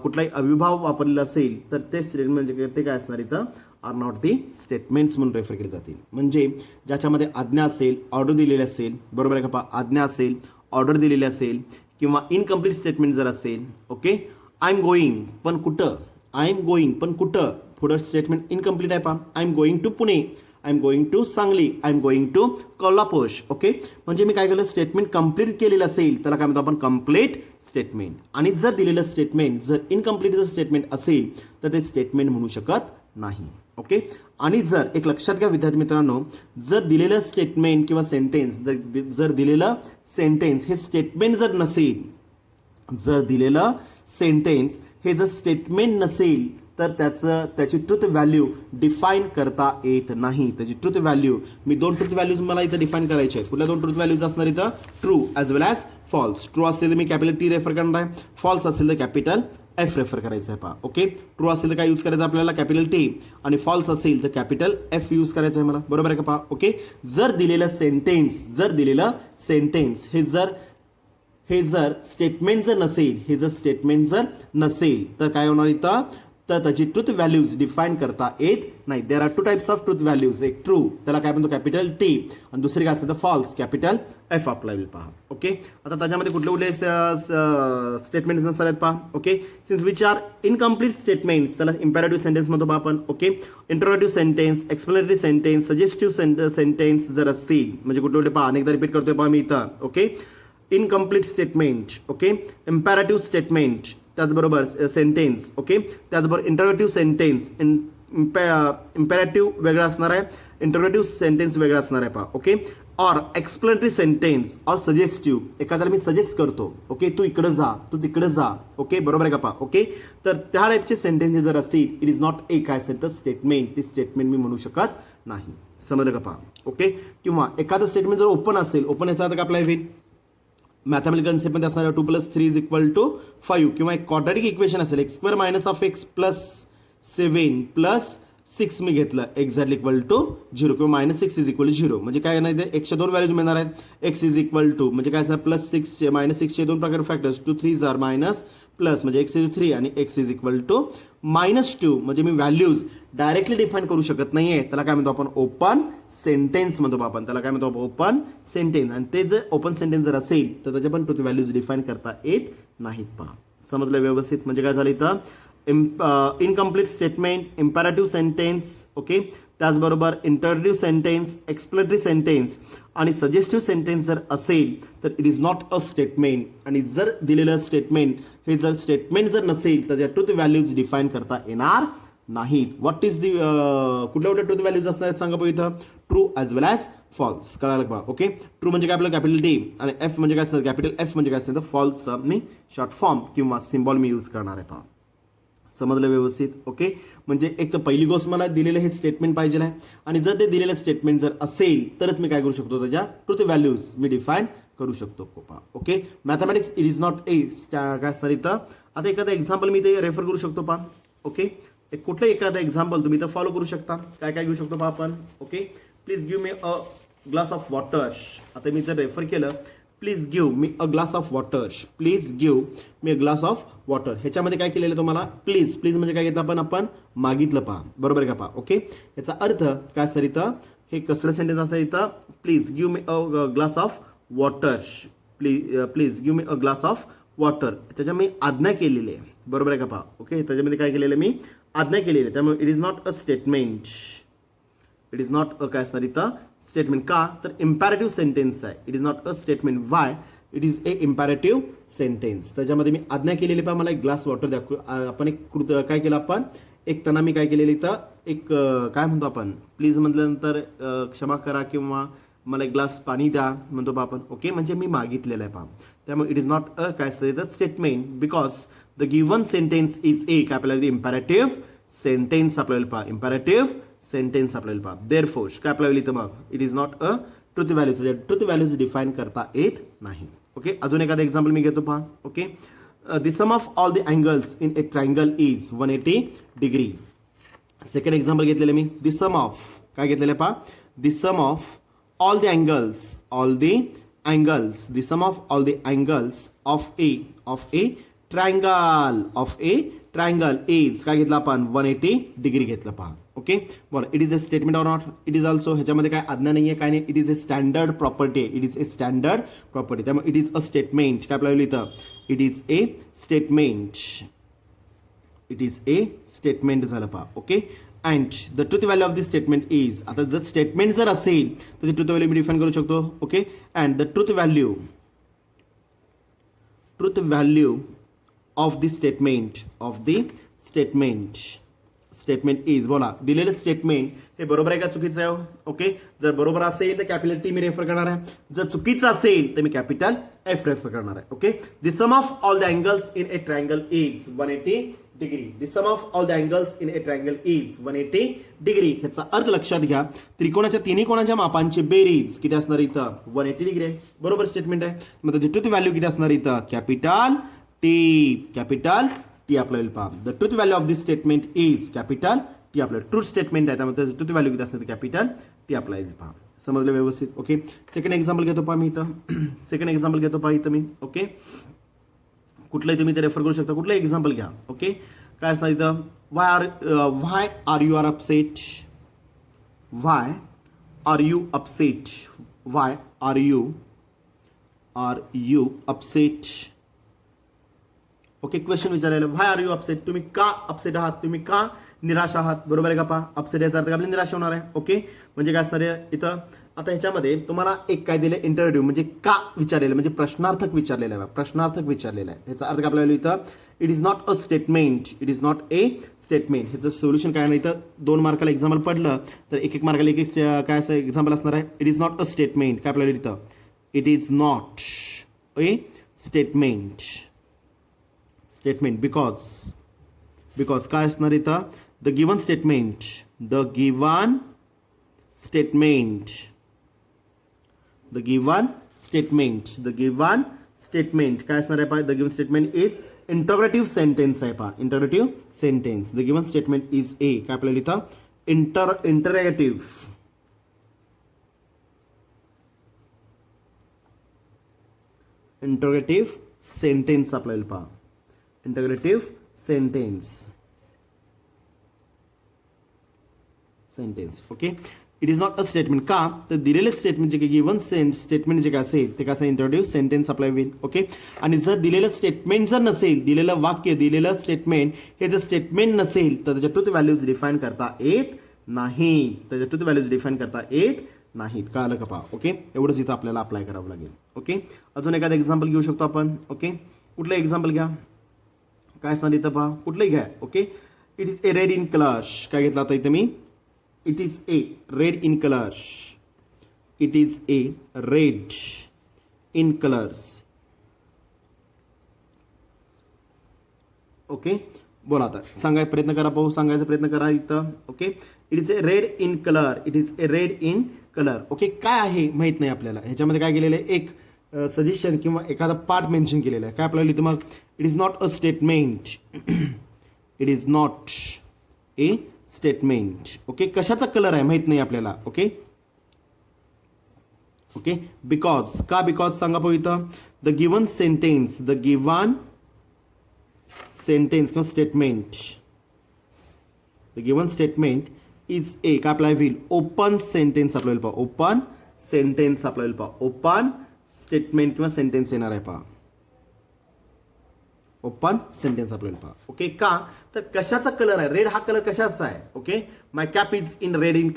कुठलाही अविभाव वापरलेला असेल तर ते स्टेटमेंट म्हणजे ते काय असणार इथं आर नॉट दी स्टेटमेंट्स म्हणून रेफर केले जातील. म्हणजे ज्याच्यामध्ये आज्ञा असेल, ऑर्डर दिलेली असेल, बरोबर आहे का पहा, आज्ञा असेल, ऑर्डर दिलेली असेल किंवा इनकम्प्लीट स्टेटमेंट जर असेल. ओके, आय एम गोईंग पण कुठं, आय एम गोईंग पण कुठं, पुढं स्टेटमेंट इनकम्प्लीट आहे पहा. I am going to Pune, I am going to Sangli, I am going to Kolhapur. Okay, म्हणजे मी काय केलं, स्टेटमेंट कंप्लीट केलेलं असेल त्याला काय म्हणतो आपण कंप्लीट स्टेटमेंट. आणि जर दिलेलं स्टेटमेंट जर इनकम्प्लीट जर स्टेटमेंट असेल तर ते स्टेटमेंट म्हणू शकत नाही. ओके, आणि जर एक लक्षात घ्या विद्यार्थी मित्रांनो, जर दिलेलं स्टेटमेंट किंवा सेंटेन्स जर दिलेलं सेंटेन्स हे स्टेटमेंट जर नसेल, जर दिलेलं सेंटेन्स हे जर स्टेटमेंट नसेल तर त्याची ट्रुथ व्हॅल्यू डिफाईन करता येत नाही. त्याची ट्रुथ व्हॅल्यू मी 2 ट्रुथ व्हॅल्यूज मला इथं डिफाईन करायचे आहेत. कुठल्या 2 ट्रुथ व्हॅल्यूज असणार इथं, ट्रू ॲज वेल ॲज फॉल्स. ट्रू असेल तर मी कॅपिटल टी रेफर करणार आहे, फॉल्स असेल तर कॅपिटल एफ रेफर करायचं आहे पहा. ओके, ट्रू असेल तर काय यूज करायचं आपल्याला कॅपिटल टी, आणि फॉल्स असेल तर कॅपिटल एफ यूज करायचं आहे मला, बरोबर आहे का पहा. ओके, जर दिलेलं सेंटेन्स हे जर स्टेटमेंट जर नसेल, हे जर स्टेटमेंट जर नसेल तर काय होणार इथं, तर त्याची ट्रुथ व्हॅल्यूज डिफाईन करता येत नाही. There are 2 types of truth values, एक ट्रू त्याला काय म्हणतो कॅपिटल टी, आणि दुसरी काय असते तर फॉल्स कॅपिटल एफ अप्लाय होईल पहा. ओके, आता त्याच्यामध्ये कुठले कुठले स्टेटमेंट्स नसतात आहेत पहा. Okay, since which are incomplete statements त्याला इम्पॅरेटिव्ह सेंटेन्स म्हणतो पहा आपण. Okay, interrogative sentence, explanatory sentence, suggestive sentence जर असतील म्हणजे कुठले कुठले पहा, अनेकदा रिपीट करतोय पहा मी इथं. Okay, incomplete statement, okay, imperative statement, त्याचबरोबर सेंटेन्स. ओके, त्याचबरोबर इंटरोगेटिव्ह सेंटेन्स, इम्पॅरेटिव्ह वेगळा असणार आहे, इंटरोगेटिव्ह सेंटेन्स वेगळा असणार आहे पहा. Okay, or explanatory sentence or suggestive, एखाद्याला मी सजेस्ट करतो, ओके, तू इकडे जा, तू तिकडे जा. ओके, बरोबर आहे का पहा. ओके, तर त्या टाईपचे सेंटेन्स जर असतील, इट इज नॉट ए काय असेल तर स्टेटमेंट, ती स्टेटमेंट मी म्हणू शकत नाही. समजलं का पहा. ओके, किंवा एखादं स्टेटमेंट जर ओपन असेल, ओपन याचा अर्थ अप्लाय होईल मॅथमॅटिकल कन्सेप्टमध्ये असणाऱ्या 2 + 3 = 5 किंवा एक क्वाड्रॅटिक इक्वेशन असेल x² - (x + 7 + 6) मी घेतलं एक्झॅक्टली इक्वल टू 0 किंवा -6 = 0. म्हणजे काय नाही ते x च्या 2 व्हॅल्यूज मिळणार आहेत. x = म्हणजे काय असणार +6 -6 दोन प्रकार फॅक्टर्स 2 3 आर मायनस प्लस म्हणजे x = 3 आणि x = -2. म्हणजे मी व्हॅल्यूज डायरेक्टली डिफाईन करू शकत नाहीये, त्याला काय म्हणतो आपण ओपन सेंटेन्स म्हणतो आपण. त्याला काय म्हणतो आपण ओपन सेंटेन्स. आणि ते जर ओपन सेंटेन्स जर असेल तर त्याच्या पण ट्रुथ व्हॅल्यूज डिफाईन करता येत नाहीत पहा. समजलं व्यवस्थित. म्हणजे काय झालं इथं इनकम्प्लीट स्टेटमेंट, इम्पॅरेटिव्ह सेंटेन्स, ओके, त्याचबरोबर इंटरोगेटिव्ह सेंटेन्स, एक्सप्लेनेटरी सेंटेन्स आणि सजेस्टिव्ह सेंटेन्स जर असेल तर it is not a statement. आणि जर दिलेलं स्टेटमेंट हे जर स्टेटमेंट जर नसेल तर त्या ट्रुथ व्हॅल्यूज डिफाईन करता येणार नाहीत. व्हॉट इज दी कुठल्या कुठल्या ट्रुथ व्हॅल्यूज असणार आहेत सांगा बघू इथं, ट्रू ॲज वेल ॲज फॉल्स. कळालं का. ओके, ट्रू म्हणजे काय आपलं कॅपिटल टी आणि एफ म्हणजे काय असतं कॅपिटल एफ म्हणजे काय असतं तर फॉल्स मी शॉर्ट फॉर्म किंवा सिम्बॉल मी यूज करणार आहे पहा. समजलं व्यवस्थित. ओके, म्हणजे एक तर पहिली गोष्ट मला दिलेलं हे स्टेटमेंट पाहिजे आहे आणि जर ते दिलेलं स्टेटमेंट जर असेल तरच मी काय करू शकतो त्याच्या ट्रुथ व्हॅल्यूज मी डिफाईन करू शकतो. Okay, mathematics it is not a काय असणार इथं. आता एखादा एक्झाम्पल मी ते रेफर करू शकतो पहा. ओके, एक कुठलं एखादा एक्झाम्पल तुम्ही इथं फॉलो करू शकता. काय काय घेऊ शकतो पहा आपण. Okay, please give me a glass of water. आता मी जर रेफर केलं please give me a glass of water, please give me a glass of water. ह्याच्यामध्ये काय केलेलं तुम्हाला प्लीज, प्लीज म्हणजे काय घेतलं आपण मागितलं पहा. बरोबर आहे का पहा. ओके, याचा अर्थ काय सर इथं हे कसलं सेंटेन्स असतं इथं please give me a glass of water, please give me a glass of water. त्याच्या मी आज्ञा केलेली आहे. बरोबर आहे का पहा. ओके, त्याच्यामध्ये काय केलेलं मी आज्ञा केलेली आहे. त्यामुळे it is not a statement, it is not अ काय असणार इथं स्टेटमेंट. का तर इम्पॅरेटिव्ह सेंटेन्स आहे. It is not a statement. Why it is a imperative sentence. त्याच्यामध्ये मी आज्ञा केलेली पहा मला एक ग्लास वॉटर द्या. आपण एक काय केलं आपण एक त्यांना मी काय केलेलं इथं एक काय म्हणतो आपण प्लीज म्हटल्यानंतर क्षमा करा किंवा मला एक ग्लास पाणी द्या म्हणतो पहा आपण. ओके, म्हणजे मी मागितलेलं आहे पहा. त्यामुळे इट इज नॉट अ काय असतं इथं statement because the given sentence is a काय आपल्याला इम्पॅरेटिव्ह सेंटेन्स आपल्याला पहा. इम्पॅरेटिव्ह सेंटेन्स आपल्याला पहा. देअरफोर काय आपल्याला इथं मग it is not a truth values. Truth values define करता येत नाही. ओके, अजून एखादा एक्झाम्पल मी घेतो पहा. Okay, the sum of all the angles in a triangle is 180 degree. Second example घेतलेलं मी, द सम ऑफ काय घेतलेलं पहा, the sum of all the angles the sum of all the angles of a triangle is काय घेतलं आपण 180 degree घेतलं पहा. ओके, बरं, it is a statement or not? It is also. ह्याच्यामध्ये काय आज्ञा नाही आहे, काय नाही. It is a standard property. It is a standard property. त्यामुळे इट इज अ स्टेटमेंट. काय आपल्याला लिहितं, it is a statement. It is a statement झालं पहा. Okay, and the truth value of this statement is, आता जर statement जर असेल तर ती ट्रूथ व्हॅल्यू मी डिफाईन करू शकतो. Okay, and the truth value of the statement is, बोला, दिलेलं स्टेटमेंट हे बरोबर आहे का चुकीचं आहे? ओके, जर बरोबर असेल तर कॅपिटल टी मी रेफर करणार आहे, जर चुकीचं असेल तर मी कॅपिटल एफ रेफर करणार आहे. Okay, the sum of all the angles in a triangle is 180 degree. The sum of all the angles in a triangle is 180 degree. ह्याचा अर्थ लक्षात घ्या, त्रिकोणाच्या तिन्ही कोणाच्या मापांची बेरीज किती असणार इथं 180 डिग्री आहे. बरोबर स्टेटमेंट आहे. मग त्याची ट्रूथ व्हॅल्यू किती असणार इथं कॅपिटल टी आपल्याला पहा. The truth value of this statement is capital T. आपल्याला ट्रूथ स्टेटमेंट आहे त्यामुळे त्याचं ट्रूथ व्हॅल्यू किती असणार कॅपिटल टी आपल्याला पहा. समजलं व्यवस्थित? ओके, सेकंड एक्झाम्पल घेतो पहा मी इथं. मी. ओके, कुठलंही तुम्ही ते रेफर करू शकता, कुठलंही एक्झाम्पल घ्या. ओके, काय असणार इथं, why are you upset? Why are you upset? Okay, question विचारायला, व्हाय आर यू अपसेट? तुम्ही का अपसेट आहात? तुम्ही का निराश आहात? बरोबर आहे का पहा, अपसेट याचा अर्थ आपली निराश होणार आहे. ओके, म्हणजे काय असणार आहे इथं, आता ह्याच्यामध्ये तुम्हाला एक काय दिलं, इंटरव्ह्यू म्हणजे का विचारलेलं, म्हणजे प्रश्नार्थक विचारलेलं आहे. ह्याचा अर्थ काय आपल्याला इथं, it is not a statement. ह्याचं सोल्युशन काय नाही, इथं 2 मार्काला एक्झाम्पल पडलं तर 1 मार्काला एक काय असं एक्झाम्पल असणार आहे. It is not a statement. काय आपल्याला इथं, it is not a statement because काय असणार इथं, द गिवन स्टेटमेंट काय असणार आहे पहा, the given statement is interrogative sentence आहे पहा, interrogative sentence. The given statement is a, काय आपल्याला इथं इंटरोगेटिव्ह सेंटेन्स आपल्याला पहा, interrogative sentence. Okay, it is not a statement. का तर दिलेले स्टेटमेंट जे गिवन स्टेटमेंट जे काय असेल ते कसं इंटरोगेटिव्ह सेंटेन्स अप्लाय होईल. ओके, आणि जर दिलेलं स्टेटमेंट जर नसेल, दिलेलं वाक्य, दिलेलं स्टेटमेंट हे जर स्टेटमेंट नसेल तर त्याच्या ट्रूथ व्हॅल्यूज डिफाईन करता येत नाहीत. कळालं का पहा? ओके, एवढंच इथं आपल्याला अप्लाय करावं लागेल. ओके, अजून एखादं एक्झाम्पल घेऊ शकतो आपण. ओके, कुठलं एक्झाम्पल घ्या, काय सांगितलं इथं पहा, कुठलंही घ्या. Okay, it is a red in colour. काय घेतलं आता इथं मी, it is a red in colours. Okay, बोला आता सांगायचा प्रयत्न करा इथं. Okay, it is a red in colour. Okay, काय आहे माहित नाही आपल्याला. ह्याच्यामध्ये काय केलेलं आहे, एक सजेशन किंवा एखादा पार्ट मेन्शन केलेला आहे. काय आपल्याला इथं मग, it is not a statement. Okay, कशाचा कलर आहे माहित नाही आपल्याला. ओके, बिकॉज सांगा पाहू इथं, द गिवन सेंटेन्स किंवा स्टेटमेंट इज ए, काय आपल्याला होईल, ओपन सेंटेन्स आपल्याला पहा, ओपन स्टेटमेंट किंवा सेंटेन्स येणार आहे पहा, ओपन सेंटेन्स आपल्याला पहा. ओके, का तर कशाचा कलर आहे, रेड हा कलर कशाचा आहे. Okay, my cap is red in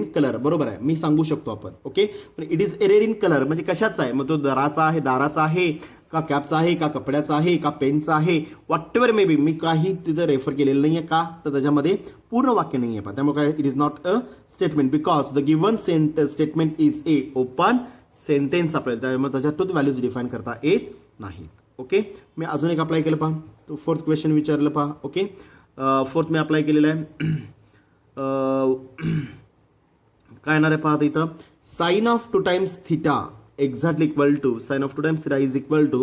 colour. बरोबर आहे, मी सांगू शकतो आपण. ओके, पण it is a red in colour म्हणजे कशाचा आहे, मग तो दाराचा आहे का, कॅपचा आहे का, कपड्याचा आहे का, पेनचा आहे, व्हॉट एव्हर मे बी. मी काही तिथं रेफर केलेलं नाही आहे. का तर त्याच्यामध्ये पूर्ण वाक्य नाही आहे पहा, त्यामुळे काय, it is not a statement because the given statement is A open sentence आपल्याला, त्यामुळे त्याच्या ट्रूथ व्हॅल्यूज डिफाईन करता येत नाहीत. ओके, मी अजून एक अप्लाय केलं पहा, तो 4th क्वेश्चन विचारलं पहा. ओके, 4th मी अप्लाय केलेलं आहे. काय येणार आहे पहा इथं, sine of 2 times theta exactly equal to sin of 2 times theta is equal to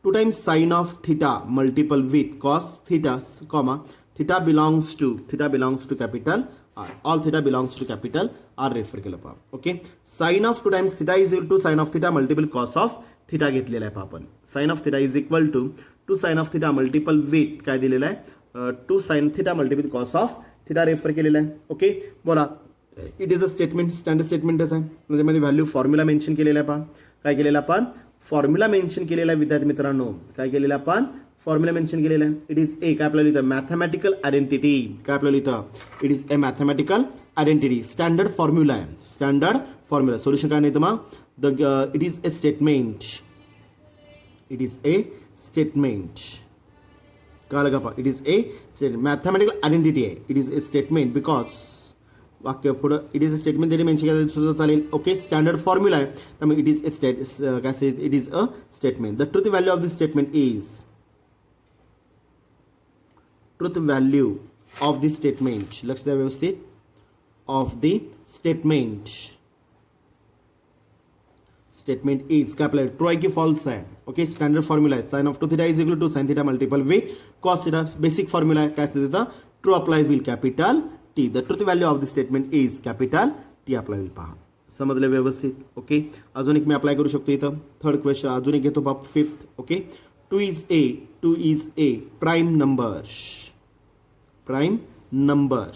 2 times sin of theta multiple with cos theta, comma theta belongs to capital R. All theta belongs to capital R refer केलं पहा. Okay, sin of 2 times theta is equal to sin of theta multiple cos of theta घेतलेला आहे पहा आपण. sin of theta is equal to 2 sin of theta multiple with काय दिलेलं आहे 2 sin theta multiple cos of theta refer केलेला आहे. Okay, बोला. It is a statement, standard स्टेटमेंटच आहे. त्याच्यामध्ये व्हॅल्यू फॉर्म्युला मेन्शन केलेला आहे पहा. काय केलेला आपण फॉर्म्युला मेन्शन केलेला आहे विद्यार्थी मित्रांनो. काय केलेला आपण फॉर्म्युला मेन्शन केलेला आहे. इट इज ए काय आपल्याला इथं मॅथमॅटिकल आयडेंटिटी. काय आपल्याला इथं it is a mathematical identity. Standard formula आहे. Standard formula. सोल्युशन काय नाही तर मग it is a statement. It is a statement. काय लगा पहा it is a statement. Mathematical identity आहे. It is a statement because वाक्य पुढं इट इज अ स्टेटमेंट तरी मेन्शन केलं सुद्धा चालेल. ओके, स्टँडर्ड फॉर्म्युला आहे त्यामुळे इट इज ए काय it is a statement. The truth value of this statement is truth value of this statement. लक्ष द्या व्यवस्थित. Of the statement. Statement is काय आपल्याला ट्रू आहे की फॉल्स आहे. ओके, स्टँडर्ड फॉर्म्युला आहे. Sine of 2 theta is equal to sine theta multiple with cos theta. Basic formula आहे. काय असते तिथं true apply will capital T. The truth value of the statement is capital T apply होईल. पहा समजलं व्यवस्थित. Okay, अजून एक मी अप्लाय करू शकतो इथं. थर्ड क्वेश्चन अजून एक घेतो बाप. Fifth. Okay, 2 is a prime number. Prime number.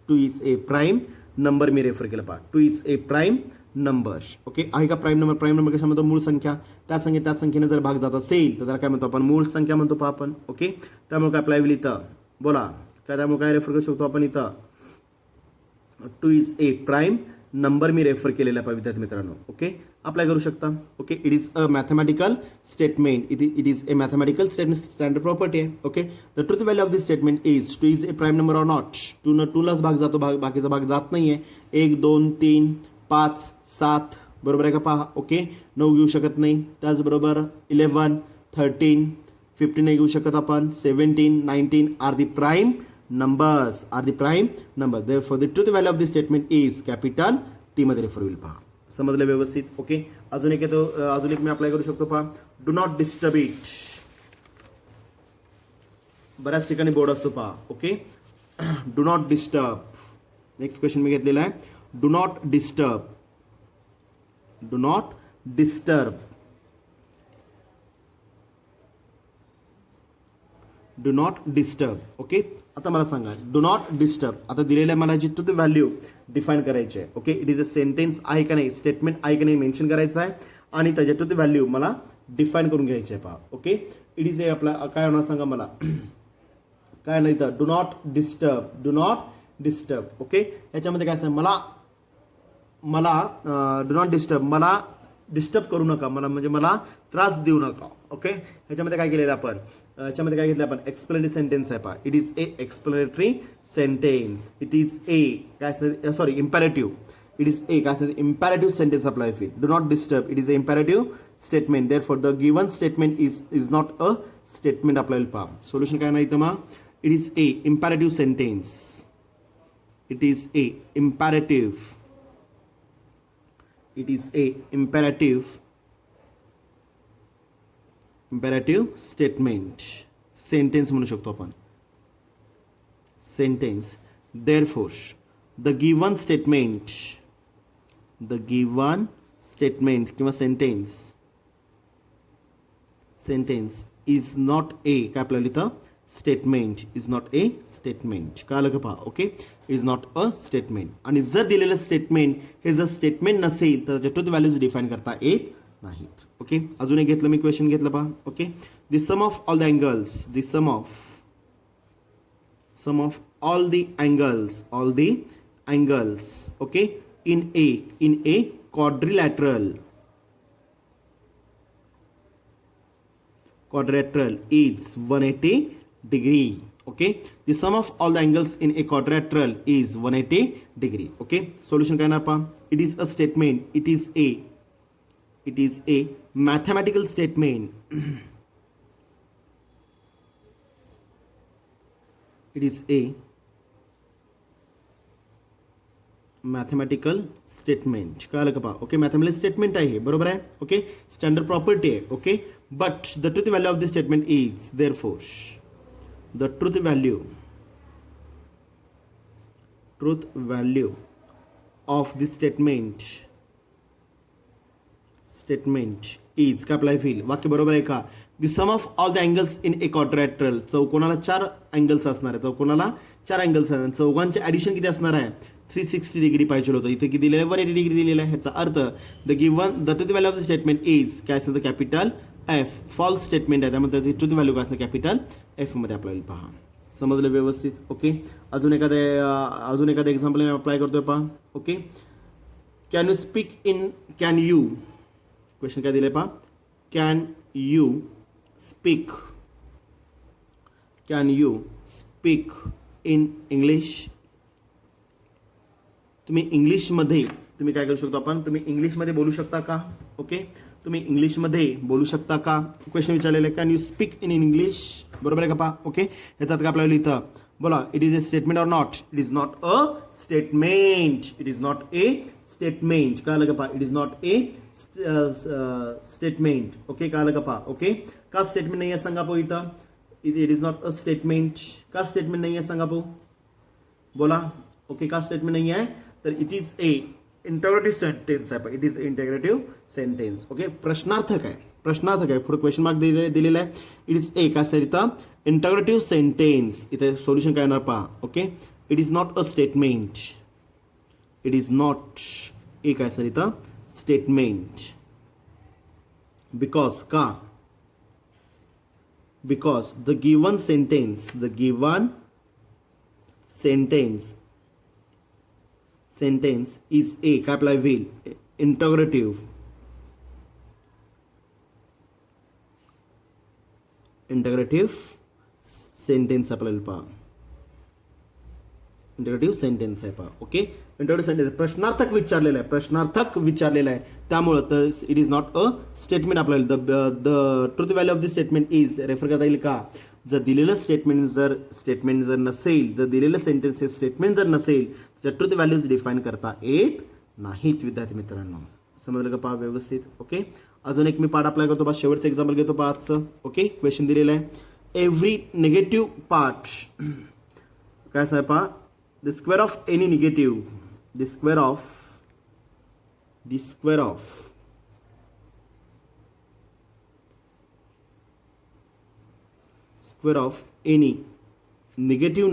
2 is a prime number मी रेफर केलं पहा. 2 is a prime number. Okay, आहे का प्राईम नंबर. प्राईम नंबर कशा म्हणतो मूळ संख्या. त्याच संख्येने जर भाग जात असेल तर त्याला काय म्हणतो आपण मूळ संख्या म्हणतो पहा आपण. ओके, त्यामुळे काय अप्लाय होईल इथं बोला. काय त्यामुळे काय रेफर करू शकतो आपण इथं 2 is a प्राईम नंबर मी रेफर केलेला आहे विद्यार्थी मित्रांनो. ओके, अप्लाय करू शकता. Okay, it is a mathematical statement. It is a mathematical statement. Standard property आहे. Okay, the truth value of this statement is 2 is a prime number or not. 2लाच भाग जातो, बाकीचा भाग जात नाहीये. 1 2 3 5 7 बरोबर आहे का पहा. ओके, 9 घेऊ शकत नाही. त्याचबरोबर 11 13 15 घेऊ शकत आपण. 17 19 are the prime numbers. Are the prime numbers. Therefore the truth value of this statement is capital T मध्ये रेफर होईल. पहा समजलं व्यवस्थित. ओके, अजून एक येतो. अजून एक मी अप्लाय करू शकतो पहा. Do not disturb it. बऱ्याच ठिकाणी बोर्ड असतो पहा. Okay, do not disturb. Next question मी घेतलेला आहे. Do not disturb. Do not disturb. Do not disturb. Okay, आता मला सांगा डू नॉट डिस्टर्ब. आता दिलेल्या मला जी ट्रुथ व्हॅल्यू डिफाईन करायची आहे. Okay, it is a sentence आहे का नाही, स्टेटमेंट आहे का नाही मेन्शन करायचं आहे आणि त्याच्या ट्रुथ व्हॅल्यू मला डिफाईन करून घ्यायची आहे. पहा ओके, इट इज ए आपला काय होणार सांगा मला. काय नाही तर do not disturb. Do not disturb. Okay, याच्यामध्ये काय सांग मला डू नॉट डिस्टर्ब. मला डिस्टर्ब करू नका. मला त्रास देऊ नका. ओके, ह्याच्यामध्ये काय केलेलं आपण ह्याच्यामध्ये काय घेतलं आपण एक्सप्लेनेटरी सेंटेन्स आहे पहा. It is a explanatory sentence. It is a काय sorry imperative. It is a काय imperative sentence apply with. Do not disturb. It is a imperative statement. Therefore the given statement is not a statement apply पहा. Solution काय नाही तर मग it is a imperative sentence. It is a imperative. It is a imperative statement. Sentence म्हणू शकतो आपण. Sentence. Therefore the given statement किंवा sentence is not a काय आपल्याला इथं statement. Is not a statement. कळालं का पहा. Okay, is not a statement. आणि जर दिलेलं स्टेटमेंट हे जर स्टेटमेंट नसेल तर त्याच्या ट्रुथ व्हॅल्यूज डिफाईन करता येत नाहीत. ओके, अजून एक घेतलं मी क्वेश्चन घेतलं पहा. Okay, the sum of all the angles. The sum of all the angles. Okay, in a quadrilateral is 180 degree. Okay, the sum of all the angles in a quadrilateral is 180 degree. Okay, solution काय ना. It is a statement. It is a mathematical statement. It is a mathematical statement. कळालं का पहा. Okay, mathematical statement आहे हे, बरोबर आहे. Okay, standard property आहे. Okay, but the truth value of this statement is therefore the truth value of this statement is का apply होईल. वाक्य बरोबर आहे का. The sum of all the angles in a quadrilateral. चौकोनाला 4 अँगल्स असणार आहे. चौकोनाला 4 अँगल्स असणार. चौघांचे ॲडिशन किती असणार आहे. 360 डिग्री पाहिजे होतं. इथे किती दिलेलं आहे. 180 डिग्री दिलेलं आहे. ह्याचा earth the truth value of the statement is काय असतं. Capital F. फॉल्स स्टेटमेंट आहे त्यामुळे त्याची ट्रूथ व्हॅल्यू काय असतं. कॅपिटल एफ मध्ये आपल्याला पहा. समजलं व्यवस्थित. ओके, अजून एखादं एक्झाम्पल मी अप्लाय करतोय पहा. Okay, can you speak in. Can you question काय दिलंय पहा. Can you speak in English. तुम्ही इंग्लिशमध्ये तुम्ही काय करू शकतो आपण. तुम्ही इंग्लिशमध्ये बोलू शकता का. ओके, तुम्ही इंग्लिशमध्ये बोलू शकता का. क्वेश्चन विचारलेला आहे. Can you speak in English. बरोबर आहे का पहा. ओके, ह्याच्यात काय आपल्याला इथं बोला. It is a statement or not. It is not a statement. It is not a statement. कळालं का पहा. It is not a statement. Okay, कळालं का पहा. ओके, का स्टेटमेंट नाही आहे सांगा पो इथं. It is not a statement. का स्टेटमेंट नाही आहे सांगा पो. बोला. ओके, का स्टेटमेंट नाही आहे तर it is a interrogative sentence आहे. It is interrogative sentence. Okay, प्रश्नार्थक आहे. पुढे क्वेश्चन मार्क दिलेला आहे. इट इज ए काय सर इथं इंटरोगेटिव्ह सेंटेन्स. इथे सोल्युशन काय येणार पहा. Okay, it is not a statement. It is not a काय सर इथं स्टेटमेंट. बिकॉज का. Because the given sentence is a काय अप्लाय होईल. इंटरोगेटिव्ह सेंटेन्स आपल्याला पहा. इंटरोगेटिव्ह सेंटेन्स आहे पहा. ओके, इंटरोगेटिव्ह सेंटेन्स प्रश्नार्थक विचारलेला आहे त्यामुळं it is not a statement. आपल्याला the truth value of this statement is refer करता येईल का. जर दिलेलं स्टेटमेंट जर नसेल, जर दिलेलं सेंटेन्स स्टेटमेंट जर नसेल तर ट्रूथ व्हॅल्यूज डिफाईन करता येत नाहीत. विद्यार्थी मित्रांनो, समजलं का पहा व्यवस्थित. ओके, अजून एक मी पार्ट अप्लाय करतो पहा. शेवटचं एक्झाम्पल घेतो पहा आजचं. ओके, क्वेश्चन दिलेलं आहे. एव्हरी निगेटिव्ह पार्ट काय असं आहे पहा. The square of any negative. The square of any negative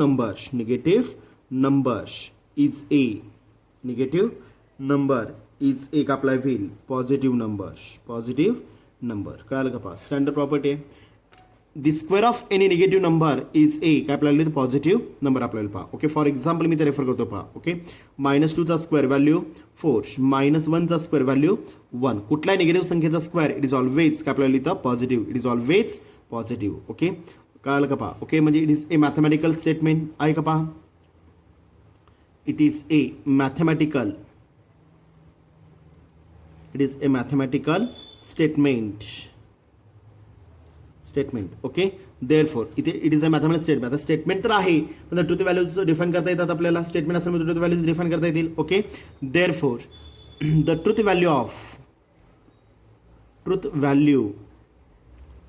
numbers is a का अप्लाय होईल पॉझिटिव्ह नंबर. कळालं का पहा. स्टँडर्ड प्रॉपर्टी आहे. The square of any negative number is a काय आपल्याला पॉझिटिव्ह नंबर आपल्याला पहा. ओके, फॉर एक्झाम्पल मी ते रेफर करतो पहा. ओके, -2चा स्क्वेअर व्हॅल्यू 4, -1चा स्क्वेअर व्हॅल्यू 1. कुठल्याही निगेटिव्ह संख्येचा स्क्वेअर इट इज ऑलवेज काय आपल्याला इथं positive. It is always positive. Okay, कळालं का पहा. ओके, म्हणजे it is a mathematical statement आहे का पहा. It is a mathematical statement. Okay, therefore इथे it is a mathematical statement. आता स्टेटमेंट तर आहे पण ट्रूथ व्हॅल्यूज डिफाईन करता येतात आपल्याला. स्टेटमेंट असल्यामुळे ट्रूथ व्हॅल्यूज डिफाईन करता येतील. Okay, therefore the truth value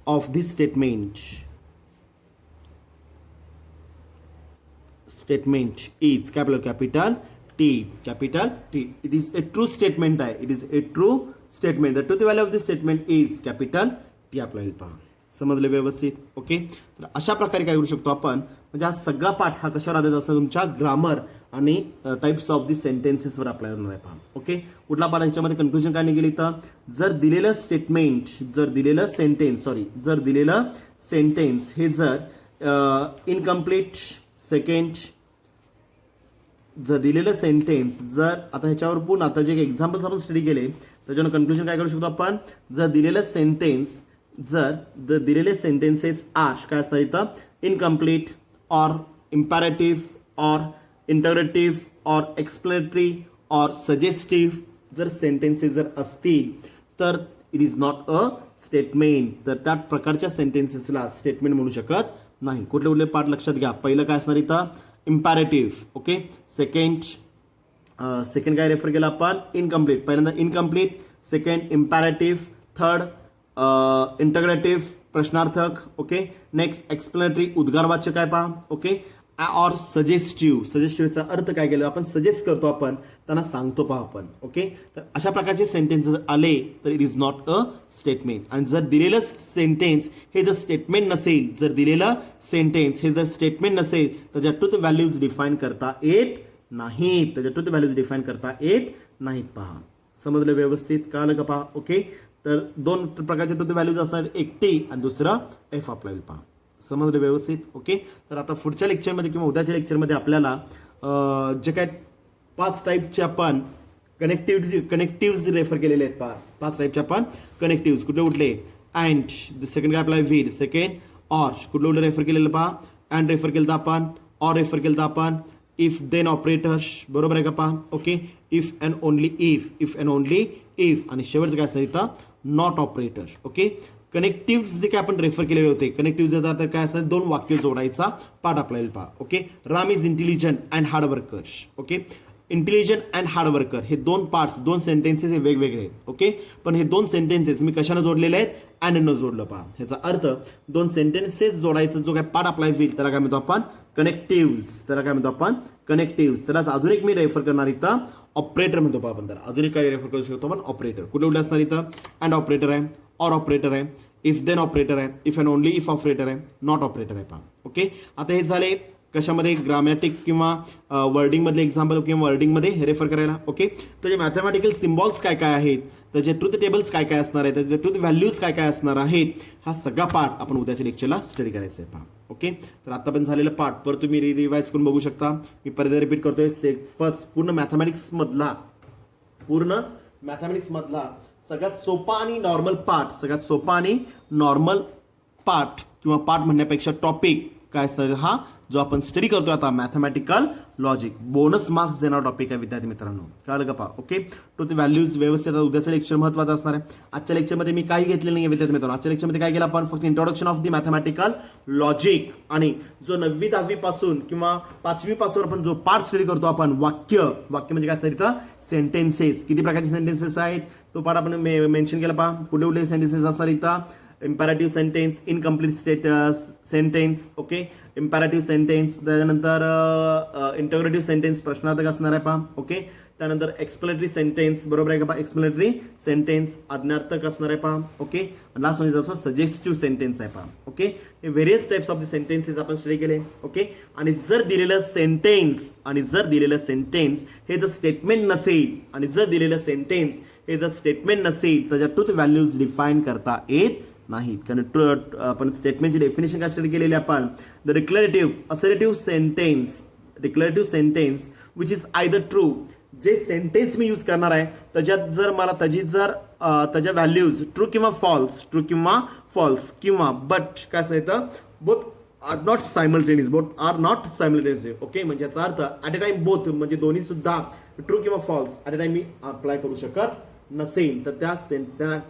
of this statement is capital T. It is a true statement आहे. The truth value of this statement is capital T. आपल्याला पहा. समजले व्यवस्थित. ओके, तर अशा प्रकारे काय करू शकतो आपण. म्हणजे हा सगळा पाठ हा कशावर आधारित असतो तुमच्या ग्रामर आणि टाइप्स ऑफ दी सेंटेन्सेसवर अप्लाय होणार आहे पहा. ओके, कुठला पाठ ह्याच्यामध्ये कन्क्लुजन काय निघेल इथं. जर दिलेलं सेंटेन्स हे जर इनकम्प्लीट. सेकंड, जर दिलेलं सेंटेन्स जर आता ह्याच्यावर पुन्हा आता जे एक्झाम्पल्स आपण स्टडी केले त्याच्यावर कन्क्लुजन काय करू शकतो आपण. जर दिलेलं सेंटेन्सेस आर काय असतात इथं incomplete or imperative or interrogative or explanatory or suggestive जर सेंटेन्सेस जर असतील तर it is not a statement. तर त्या प्रकारच्या सेंटेन्सेसला स्टेटमेंट म्हणू शकत नाही. कुठले पार्ट लक्षात घ्या. पहिलं काय असणार इथं इम्पॅरेटिव्ह. ओके, सेकंड सेकंड काय रेफर केला आपण, इनकम्प्लीट. पहिल्यांदा incomplete, second imperative, third interrogative प्रश्नार्थक. ओके, नेक्स्ट एक्सप्लेनेटरी उद्गारवाच्य काय पहा. ओके, और सजेस्टिव्ह. सजेस्टिव्हचा अर्थ काय केलं आपण, सजेस्ट करतो आपण, त्यांना सांगतो पहा आपण. ओके, तर अशा प्रकारचे सेंटेन्स आले तर it is not a statement. आणि जर दिलेलं सेंटेन्स हे जर स्टेटमेंट नसेल, जर दिलेलं सेंटेन्स हे जर स्टेटमेंट नसेल तर त्याच्या ट्रुथ व्हॅल्यूज डिफाईन करता येत नाहीत. त्याच्या ट्रुथ व्हॅल्यूज डिफाईन करता येत नाहीत. पहा, समजलं व्यवस्थित, कळलं का पहा. ओके, तर दोन प्रकारचे ट्रुथ व्हॅल्यूज असतात, एक टी आणि दुसरं एफ अप्लाय. पहा, समजलं व्यवस्थित. ओके, तर आता पुढच्या लेक्चरमध्ये किंवा उद्याच्या लेक्चरमध्ये आपल्याला जे काय 5 टाईपचे आपण कनेक्टिव्ह रेफर केलेले आहेत. पहा, 5 टाईपचे आपण कनेक्टिव्ह कुठले कुठले, अँड सेकंड काय आपला विथ, सेकंड ऑर कुठलं कुठलं रेफर केलेलं पहा. अँड रेफर केलं आपण, ऑर रेफर केलं आपण, इफ देन ऑपरेटर्स, बरोबर आहे का पहा. Okay, if and only if, if and only if, आणि शेवटचं काय असतं इथं, नॉट ऑपरेटर. ओके, कनेक्टिव्ह जे काय आपण रेफर केलेले होते, कनेक्टिव्ह देतात तर काय असतं, 2 वाक्य जोडायचा पाठ आपल्याला पहा. Okay, Ram is intelligent and hard worker. Okay, intelligent and hard worker हे 2 पार्ट्स, 2 सेंटेन्सेस हे वेगवेगळे आहेत. ओके, पण हे 2 सेंटेन्सेस मी कशाने जोडलेले आहेत, अँड न जोडलं पहा. ह्याचा अर्थ 2 सेंटेन्सेस जोडायचं जो काय पार्ट अप्लाय होईल त्याला काय म्हणतो आपण, कनेक्टिव्ह. त्याला काय म्हणतो आपण, कनेक्टिव्ह. त्यालाच अजून एक मी रेफर करणार इथं ऑपरेटर म्हणतो पहा आपण. त्याला अजून एक काय रेफर करू शकतो आपण, ऑपरेटर. कुठे कुठे असणार इथं, अँड ऑपरेटर आहे, ऑर ऑपरेटर आहे, इफ देन ऑपरेटर आहे, if and only if operator आहे, नॉट ऑपरेटर आहे पहा. ओके, आता हे झाले कशामध्ये, ग्रामॅटिक किंवा वर्डिंगमधले एक्झाम्पल किंवा वर्डिंगमध्ये रेफर करायला. ओके, त्याचे मॅथमॅटिकल सिम्बॉल्स काय काय आहेत, त्याचे ट्रुथ टेबल्स काय काय असणार आहेत, त्याचे ट्रुथ व्हॅल्यूज काय काय असणार आहेत, हा सगळा पार्ट आपण उद्याच्या लेक्चरला स्टडी करायचा आहे पहा. ओके, तर आता पण झालेलं पार्ट पर तुम्ही रिवाइज करून बघू शकता. मी परत रिपीट करतोय. फर्स्ट पूर्ण मॅथमॅटिक्समधला सगळ्यात सोपा आणि नॉर्मल पार्ट, सगळ्यात सोपा आणि नॉर्मल पार्ट किंवा पार्ट म्हणण्यापेक्षा टॉपिक काय सर, हा जो आपण स्टडी करतोय आता मॅथमॅटिकल लॉजिक, बोनस मार्क्स देणारा टॉपिक आहे विद्यार्थी मित्रांनो. कळलं का पहा. ओके, तो ते व्हॅल्यूज व्यवस्थित. उद्याचं लेक्चर महत्त्वाचं असणार आहे. आजच्या लेक्चरमध्ये मी काही घेतलेलं नाही विद्यार्थी मित्रांनो. आजच्या लेक्चरमध्ये काय केलं आपण, फक्त introduction of the mathematical logic, आणि जो 9वी 10वी पासून किंवा 5वी पासून आपण जो पार्ट स्टडी करतो आपण, वाक्य म्हणजे काय असणार इथं, सेंटेन्सेस. किती प्रकारचे सेंटेन्सेस आहेत तो पार्ट आपण मेन्शन केला पहा. कुठे कुठले सेंटेन्सेस असणार इथं, इम्पॅरेटिव्ह sentence, incomplete sentence. Okay, इम्पॅरेटिव्ह sentence, त्यानंतर इंटग्रेटिव्ह सेंटेन्स प्रश्नार्थक असणार आहे पहा. ओके, त्यानंतर एक्सप्लेनेटरी सेंटेन्स, बरोबर आहे का पहा, एक्सप्लेनेटरी सेंटेन्स आज्ञार्थक असणार आहे पहा. ओके, लास्ट म्हणजे जातो सजेस्टिव्ह सेंटेन्स आहे पहा. ओके, हे various types of the sentences आपण स्टडी केले. ओके, आणि जर दिलेलं सेंटेन्स हे जर स्टेटमेंट नसेल, तर त्याच्या ट्रुथ व्हॅल्यूज डिफाईन करता येत नाहीत. कारण आपण स्टेटमेंटची डेफिनेशन काय स्टडी केलेली आपण, the declarative sentence which is either true. जे सेंटेन्स मी यूज करणार आहे त्याच्यात जर मला त्याच्या व्हॅल्यूज ट्रू किंवा फॉल्स किंवा बट काय असं both are not simultaneous. Okay, म्हणजे याचा अर्थ ॲट अ टाइम बोथ, म्हणजे दोन्ही सुद्धा ट्रू किंवा फॉल्स ॲट अ टाइम मी अप्लाय करू शकत नसेल तर त्या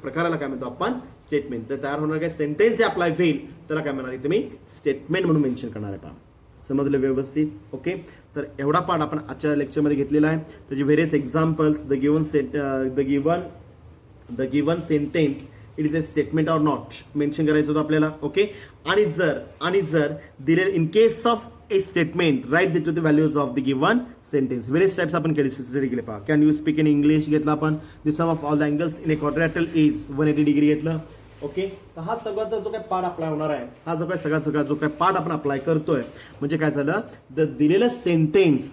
प्रकाराला काय म्हणतो आपण, स्टेटमेंट. तर तयार होणार काय सेंटेन्स अप्लाय होईल त्याला काय म्हणणार, तुम्ही स्टेटमेंट म्हणून मेन्शन करणार आहे पहा. समजलं व्यवस्थित. ओके, तर एवढा पार्ट आपण आजच्या लेक्चरमध्ये घेतलेला आहे. त्याचे various examples, the given sentence it is a statement or not mention करायचं होतं आपल्याला. ओके, आणि जर दिले in case of a statement right the values of the given sentence. Various types आपण स्टडी केले पहा. Can you speak in English घेतला आपण. The sum of all the angles in a quadrilateral is 180 degree घेतलं. Okay, तर हा सगळ्याचा जो काय पार्ट अप्लाय होणार आहे, हा जो काय सगळा जो काय पार्ट आपण अप्लाय करतोय, म्हणजे काय झालं, दिलेलं सेंटेन्स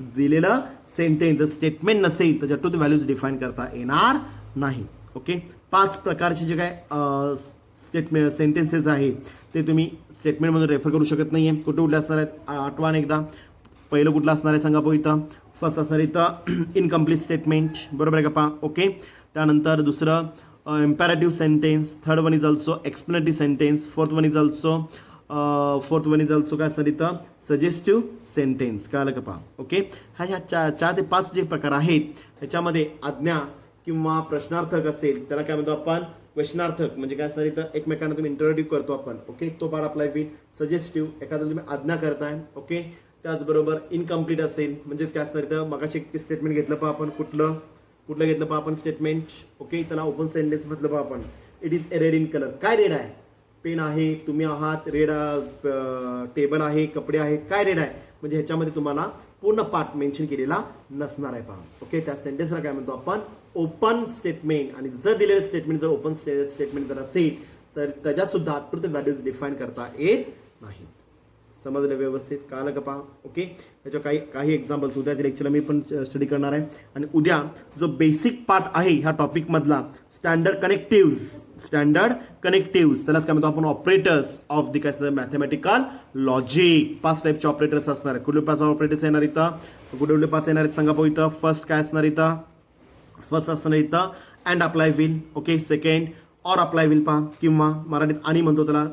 जर स्टेटमेंट नसेल त्याच्या ट्रुथ व्हॅल्यूज डिफाईन करता येणार नाही. ओके, 5 प्रकारचे जे काय सेंटेन्सेस आहेत ते तुम्ही स्टेटमेंटमध्ये रेफर करू शकत नाहीये. कुठे असणार आहेत, आठवण एकदा. पहिलं कुठलं असणार आहे सांगा इथं. फर्स्ट असणार इथं इनकम्प्लीट स्टेटमेंट, बरोबर आहे का पहा. ओके, त्यानंतर दुसरं imperative sentence, third one is also explanatory sentence, fourth one is also काय असणार इथं, सजेस्टिव्ह सेंटेन्स. कळलं का पहा. ओके, ह्या 4 ते 5 जे प्रकार आहेत ह्याच्यामध्ये आज्ञा किंवा प्रश्नार्थक असेल त्याला काय म्हणतो आपण, क्वेश्चनार्थक. म्हणजे काय असणार इथं, एकमेकांना तुम्ही इंटरव्ह्यू करतो आपण. ओके, तो पार्ट अप्लाय होईल. सजेस्टिव्ह, एखादा तुम्ही आज्ञा करताय. ओके, त्याचबरोबर इनकम्प्लीट असेल म्हणजेच काय असणार इथं मगाशी स्टेटमेंट घेतलं पहा आपण कुठलं घेतलं पहा आपण स्टेटमेंट. ओके, त्याला ओपन सेंटेन्स म्हटलं पहा आपण. It is red in colour. काय रेड आहे? पेन आहे, तुम्ही आहात, रेड टेबल आहे, कपडे आहेत. काय रेड आहे? म्हणजे ह्याच्यामध्ये तुम्हाला पूर्ण पार्ट मेन्शन केलेला नसणार आहे पहा. ओके, त्या सेंटेन्सला काय म्हणतो आपण? Open statement. आणि जर दिलेलं स्टेटमेंट जर ओपन स्टेटमेंट जर असेल तर त्याच्यात सुद्धा ट्रुथ व्हॅल्यूज डिफाईन करता येत नाही. समजलं व्यवस्थित? कळलं का पहा? ओके, त्याच्या काही एक्झाम्पल्स उद्याच्या लेक्चरला मी पण स्टडी करणार आहे. आणि उद्या जो बेसिक पार्ट आहे ह्या टॉपिक मधला स्टँडर्ड कनेक्टिव्स त्यालाच काय म्हणतो आपण? ऑपरेटर्स ऑफ द काय मॅथमॅटिकल लॉजिक. 5 टाईपचे ऑपरेटर्स असणार आहेत. कुठले 5 ऑपरेटर्स येणार इथं? कुठले 5 येणार आहेत सांगा पाहू इथं. फर्स्ट काय असणार इथं? फर्स्ट असणार इथं and apply will. Okay, second और अप्लाय विल पहा, किंवा मराठीत आणि म्हणतो त्याला.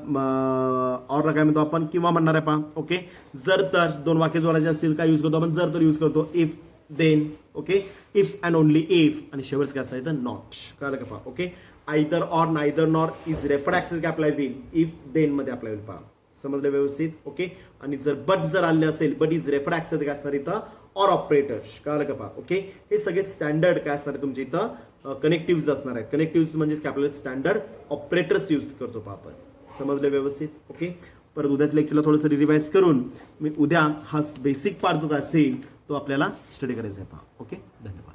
ऑरला काय म्हणतो आपण? किंवा म्हणणार आहे पहा. ओके, जर तर 2 वाक्य जोडायचे असतील काय यूज करतो आपण? जर तर यूज करतो. If then. Okay, if and only if. आणि शेवटचं काय असतं इथं? नॉट. कळलं का पहा? Okay, either or neither nor is referred access काय अप्लाय विल? इफ देन मध्ये अप्लाय विल पहा. समजलं व्यवस्थित? ओके, आणि जर बट जर आले असेल, बट इज रेफर्ड ऍक्सेस काय असणार इथं? Or operators. कळलं का पहा? ओके, हे सगळे स्टँडर्ड काय असणार आहे तुमच्या इथं? कनेक्टिव्ह असणार आहेत. कनेक्टिव्ह म्हणजे काय आपल्याला स्टँडर्ड ऑपरेटर्स यूज करतो पहा आपण. समजलं व्यवस्थित? ओके, परत उद्याच्या लेक्चरला थोडंसं रिवाइज करून मी उद्या हा बेसिक पार्ट जो काय असेल तो आपल्याला स्टडी करायचा आहे पहा. ओके, धन्यवाद.